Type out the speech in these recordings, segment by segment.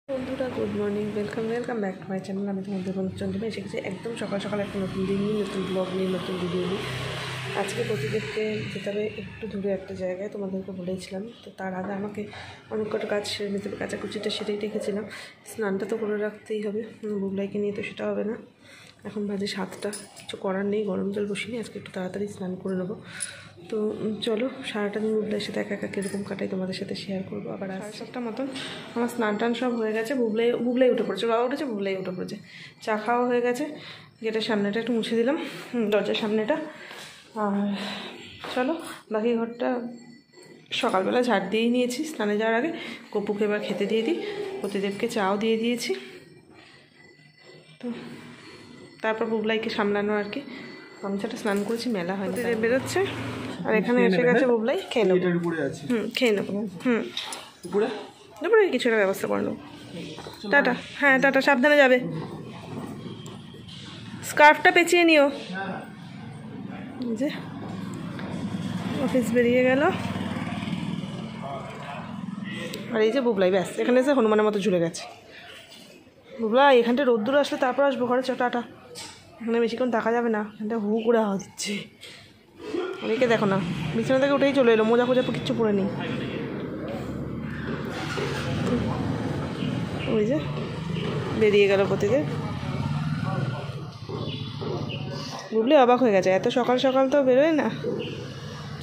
বন্ধুরা good morning, welcome back to my channel. আমি তোমাদের চন্দ্রিমা এসে গেছি একদম সকাল সকাল একটা নতুন দিন নিয়ে, নতুন ব্লগ নিয়ে, নতুন ভিডিও নিয়ে। আজকে প্রতিদেবকে যেতে হবে একটু দূরে একটা জায়গায়, তোমাদেরকে বলেছিলাম। তো তার আগে আমাকে অনেক কটা কাজ সেরে নিতে হবে, কাচাকুচিটা সেটাই রেখেছিলাম। স্নানটা তো করে রাখতেই হবে, বুবলাইকে নিয়ে তো সেটা হবে না। এখন বাজে 7টা, কিছু করার নেই, গরম জল বসিনি, আজকে একটু তাড়াতাড়ি স্নান করে নেবো। তো চলো সারাটা দিন বুবলাইয়ের সাথে একা একা কীরকম কাটাই তোমাদের সাথে শেয়ার করবো। আবার 7:30 মতন আমার স্নান টান সব হয়ে গেছে। বুবলাই উঠে পড়েছে, বাবা উঠেছে, বুবলাই উঠে পড়েছে। চা খাওয়া হয়ে গেছে, গেটের সামনেটা একটু মুছে দিলাম, দরজার সামনেটা। আর চলো বাকি ঘরটা সকালবেলা ঝাড় দিয়েই নিয়েছি স্নানে যাওয়ার আগে। গপুকে এবার খেতে দিয়ে দিই, প্রতিদেবকে চাও দিয়ে দিয়েছি। তো তারপর বুবলাইকে সামলানো আর কি। গামছাটা স্নান করেছি, মেলা হয়নি, বেরোচ্ছে। আর এখানে এসে গেছে বুবলাই, খেয়ে নেবো। খেয়ে নেবো। দুপুরে কিছু একটা ব্যবস্থা করে নেবো। টাটা। হ্যাঁ টাটা, সাবধানে যাবে। স্কার্ফটা পেঁচিয়ে নিও। যে অফিস বেরিয়ে গেল। আর এই যে বুবলাই ব্যাস এখানে এসে হনুমানের মতো ঝুলে গেছে। বুবলাই এখানটা রোদ্দুর আসলে তারপর আসবো ঘরে। টাটা। এখানে বেশিক্ষণ থাকা যাবে না, এখানটা হু করে হাওয়া দিচ্ছে। অনেকে দেখো না, বিছানা থেকে উঠেই চলে এলো, মোজা ফোজা কিচ্ছু পরে নেই। ওই যে বেরিয়ে গেল প্রতিদেব। বুবলি অবাক হয়ে গেছে, এত সকাল সকাল তো বেরোয় না।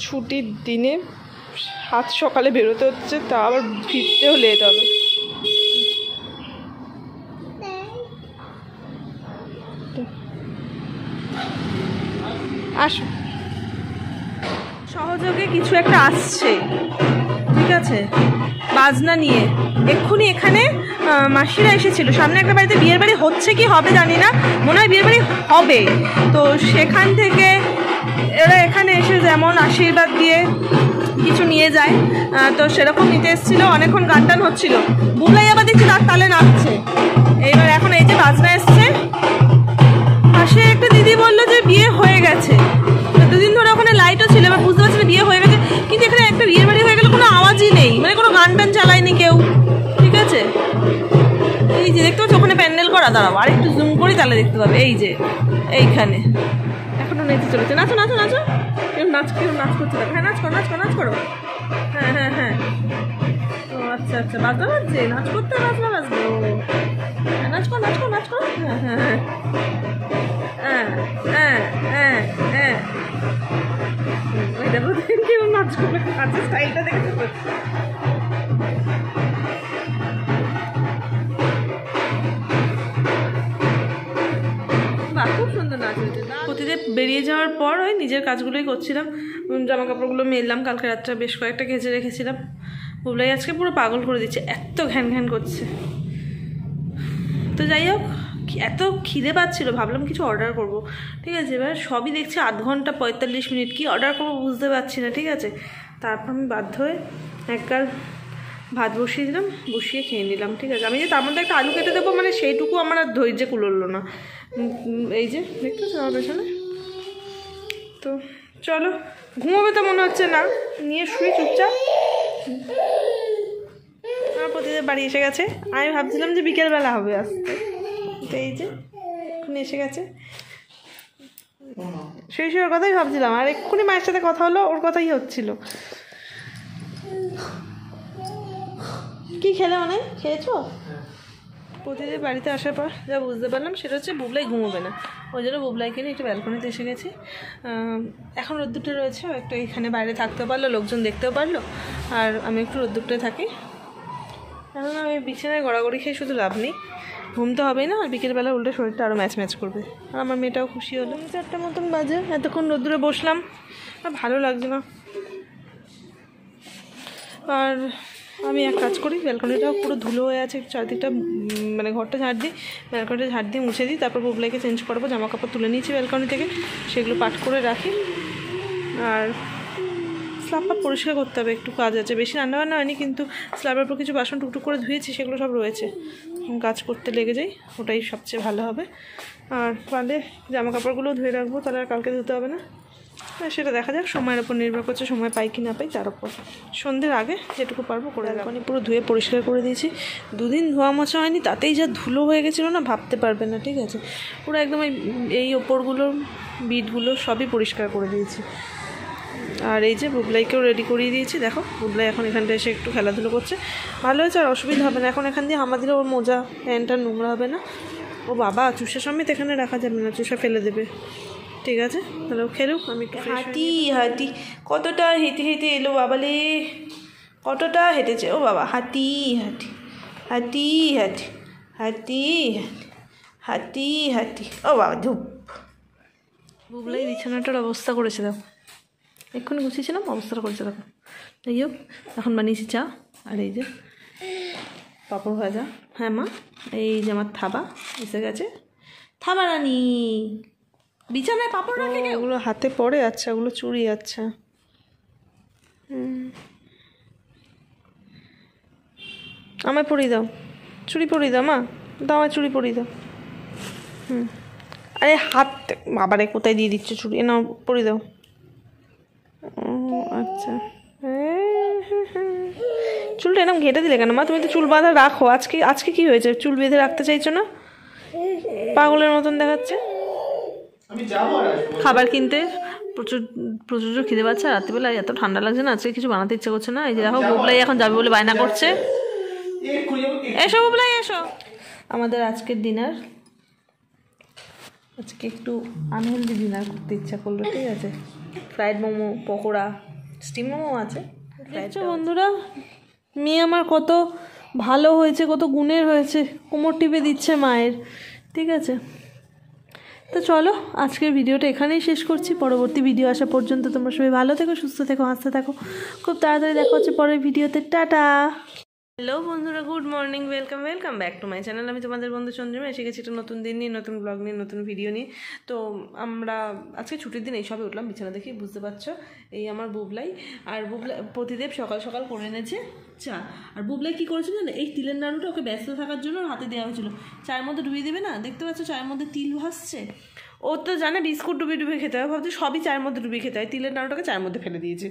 ছুটির দিনে 7 সকালে বেরোতে হচ্ছে, তা আবার ফিরতেও লেট হবে। আসো, সহযোগে কিছু একটা আসছে, ঠিক আছে, বাজনা নিয়ে। এক্ষুনি এখানে মাসিরা এসেছিল, সামনে একটা বাড়িতে বিয়ের বাড়ি হচ্ছে কি হবে জানি না, মনে হয় বিয়ের বাড়ি হবে। তো সেখান থেকে এরা এখানে এসে যেমন আশীর্বাদ দিয়ে কিছু নিয়ে যায়, তো সেরকম নিতে এসেছিলো। অনেকক্ষণ গান টান হচ্ছিল, বুবলাই আবার দেখছি তার তালে নাচছে। এইবার এখন এই যে বাজনা এসছে। পাশে একটা দিদি বললো যে বিয়ে হয়ে গেছে, দুদিন ধরে ওখানে লাইটও ছিল, এবার বুঝতে পারছি না বিয়ে হয়ে গেছে। কিন্তু এখানে একটা বিয়ের বাড়ি হয়ে গেলে কোনো আওয়াজই নেই, মানে কোনো গান টান চালায়নি কেউ, ঠিক আছে। এই যে দেখতে পাচ্ছ ওখানে প্যান্ডেল করা, দাঁড়াও আর একটু জুম করি তাহলে দেখতে পাবে। এই যে এইখানে এখনো নেচে চলেছে। নাচো নাচো নাচো, কেউ নাচ করছে। হ্যাঁ নাচ করো, নাচ করো, নাচ করো। হ্যাঁ হ্যাঁ হ্যাঁ, ও আচ্ছা আচ্ছা, বাজনা বাজছে, নাচ করতে বাজনা বাজবে। ও নাচ করো, নাচ করো, নাচ করো। হ্যাঁ হ্যাঁ হ্যাঁ হ্যাঁ হ্যাঁ হ্যাঁ, ওই দেখো কেউ নাচ করবে, নাচের স্টাইলটা দেখতে পাচ্ছি। খুব সুন্দর নাচ হয়েছে। প্রতিদেব বেরিয়ে যাওয়ার পর ওই নিজের কাজগুলোই করছিলাম, জামা কাপড়গুলো মেললাম, কালকে রাত্রে বেশ কয়েকটা কেচে রেখেছিলাম। বুবলাই আজকে পুরো পাগল করে দিচ্ছে, এত ঘ্যান ঘ্যান করছে। তো যাই হোক, এত খিদে পাচ্ছিল, ভাবলাম কিছু অর্ডার করব, ঠিক আছে। এবার সবই দেখছি 8 ঘন্টা 45 মিনিট, কি অর্ডার করবো বুঝতে পারছি না, ঠিক আছে। তারপর আমি বাধ্য হয়ে একগাল ভাত বসিয়ে দিলাম, বসিয়ে খেয়ে নিলাম, ঠিক আছে। আমি যে তার মধ্যে একটা আলু কেটে দেবো, মানে সেইটুকু আমার আর ধৈর্য কুলোলো না। এই যে দেখতেছো আমার পেছনে। তো চলো, ঘুমোবে তো মনে হচ্ছে না, নিয়ে শুই চুপচাপ। আমার প্রতিদেব বাড়ি এসে গেছে, আমি ভাবছিলাম যে বিকেলবেলা হবে আসতে, তো এই যে এক্ষুনি এসে গেছে। সেই ওর কথাই ভাবছিলাম, আর এক্ষুনি মায়ের সাথে কথা হলো, ওর কথাই হচ্ছিল। কি খেলে মানে খেয়েছো? প্রতিদিন বাড়িতে আসার পর যা বুঝতে পারলাম সেটা হচ্ছে বুবলাই ঘুমোবে না, ওই জন্য বুবলাইকে নিয়ে একটু ব্যালকনিতে এসে গেছি। এখন রোদ্দুরটা রয়েছে, একটু এখানে বাইরে থাকতেও পারলো, লোকজন দেখতেও পারলো, আর আমি একটু রোদ্দুরটায় থাকি। এখন আমি বিছানায় গড়াগড়ি খেয়ে শুধু লাভ নেই, ঘুম তো হবেই না, আর বিকেলবেলা উল্টে শরীরটা আরও ম্যাচ করবে। আর আমার মেয়েটাও খুশি হলো। 4টা মতন বাজে, এতক্ষণ রোদ্দুরে বসলাম, আর ভালো লাগছে না। আর আমি এক কাজ করি, ব্যালকনিটাও পুরো ধুলো হয়ে আছে, চারদিকটা মানে ঘরটা ঝাড় দিই, ব্যালকনিটা ঝাড় দিয়ে মুছে দিই। তারপর বুবলাইকে চেঞ্জ করবো, জামা কাপড় তুলে নিয়েছি ব্যালকনি থেকে, সেগুলো পাট করে রাখি। আর স্ল্যাবটা পরিষ্কার করতে হবে, একটু কাজ আছে, বেশি রান্নাবান্না হয়নি, কিন্তু স্ল্যাবের উপর কিছু বাসন টুকটুক করে ধুয়েছি, সেগুলো সব রয়েছে, কাজ করতে লেগে যাই, ওটাই সবচেয়ে ভালো হবে। আর পারলে জামা কাপড়গুলো ধুয়ে রাখবো, তাহলে আর কালকে ধুতে হবে না। সেটা দেখা যাক, সময়ের ওপর নির্ভর করছে, সময় পাই কি না পাই তার উপর। সন্ধ্যের আগে যেটুকু পারবো করে দেবো। পুরো ধুয়ে পরিষ্কার করে দিয়েছি, 2 দিন ধোয়া মোছা হয়নি, তাতেই যা ধুলো হয়ে গেছিলো না ভাবতে পারবে না। ঠিক আছে, পুরো একদম এই ওপরগুলো বিটগুলো সবই পরিষ্কার করে দিয়েছি। আর এই যে বুবলাইকেও রেডি করিয়ে দিয়েছি, দেখো বুবলাই এখন এখানটা এসে একটু খেলাধুলো করছে, ভালো হয়েছে, আর অসুবিধা হবে না। এখন এখান দিয়ে হামা দিলে ওর মোজা প্যান্টটা নোংরা হবে না। ও বাবা, চুষা সমেত এখানে রাখা যাবে না, চুষা ফেলে দেবে। ঠিক আছে, তাহলে খেলুক, আমি একটু হাঁটি কতটা হেঁটে হেঁটে এলো বাবালে, কতটা হেঁটেছে ও বাবা, হাঁটি হাঁটি হাঁটি হাঁটি হাঁটি হাঁটি হাঁটি ও বাবা ধূপ। বুবলাই বিছানাটার অবস্থা করেছে দেখো, এক্ষুনি গুছিয়েছিলাম, অবস্থাটা করেছে দেখো। যাই হোক, এখন বানিয়েছি চা, আর এই যে পাঁপড় ভাজা। হ্যাঁ মা, এই যে আমার থাবা এসে গেছে, থাবা রানি বিছানায় পাঁপড় রাখে, ওগুলো হাতে পড়ে। আচ্ছা, ওগুলো চুড়ি। আচ্ছা, আমায় পরিয়ে দাও, চুড়ি পরিয়ে দাও মা, দাও আমায় চুড়ি পরিয়ে দাও। আরে হাত বাবারে, কোথায় দিয়ে দিচ্ছে চুড়ি, নাও পরিয়ে দাও। আচ্ছা, চুলটা এরকম ঘেঁটে দিলে কেন মা? তুমি তো চুল বাঁধা রাখো, আজকে কি হয়েছে? চুল বেঁধে রাখতে চাইছো না? পাগলের মতন দেখাচ্ছে। খাবার কিনতে প্রচুর খিদে পাচ্ছে, রাত্রিবেলা এত ঠান্ডা লাগছে না, আজকে কিছু বানাতে ইচ্ছা করছে না। এই যে দেখো বুবলাই এখন যাবে বলে বায়না করছে। এসো বুবলাই এসো। আমাদের আজকের ডিনার, আজকে একটু আনহেলদি ডিনার করতে ইচ্ছা করলো। ঠিক আছে, ফ্রাইড মোমো, পকোড়া, স্টিম মোমো আছে। বন্ধুরা, মেয়ে আমার কত ভালো হয়েছে, কত গুণের হয়েছে, কোমর টিপে দিচ্ছে মায়ের। ঠিক আছে, তো চলো আজকের ভিডিওটা এখানেই শেষ করছি। পরবর্তী ভিডিও আসা পর্যন্ত তোমরা সবাই ভালো থেকো, সুস্থ থেকো, হাসতে থাকো। খুব তাড়াতাড়ি দেখা হচ্ছে পরের ভিডিওতে। টাটা। হ্যালো বন্ধুরা, good morning, welcome back to my channel. আমি তোমাদের বন্ধু চন্দ্রিমা, এসে গেছি একটা নতুন দিন নিয়ে, নতুন ব্লগ নিয়ে, নতুন ভিডিও নিয়ে। তো আমরা আজকে ছুটির দিন, এই সবে উঠলাম বিছানা দেখি, বুঝতে পারছো। এই আমার বুবলাই, আর প্রতিদেব সকাল সকাল করে এনেছে চা। আর বুবলাই কী করেছিল জানো, এই তিলের নাড়ুটা ওকে ব্যস্ত থাকার জন্য হাতে দেওয়া হয়েছিল, চায়ের মধ্যে ডুবিয়ে দেবে না, দেখতে পাচ্ছ চায়ের মধ্যে তিল ভাসছে। ও তো জানে বিস্কুট ডুবিয়ে খেতে হয়, ভাবছি সবই চায়ের মধ্যে ডুবিয়ে খেতে হয়, তিলের নাড়ুটাকে চায়ের মধ্যে ফেলে দিয়েছে।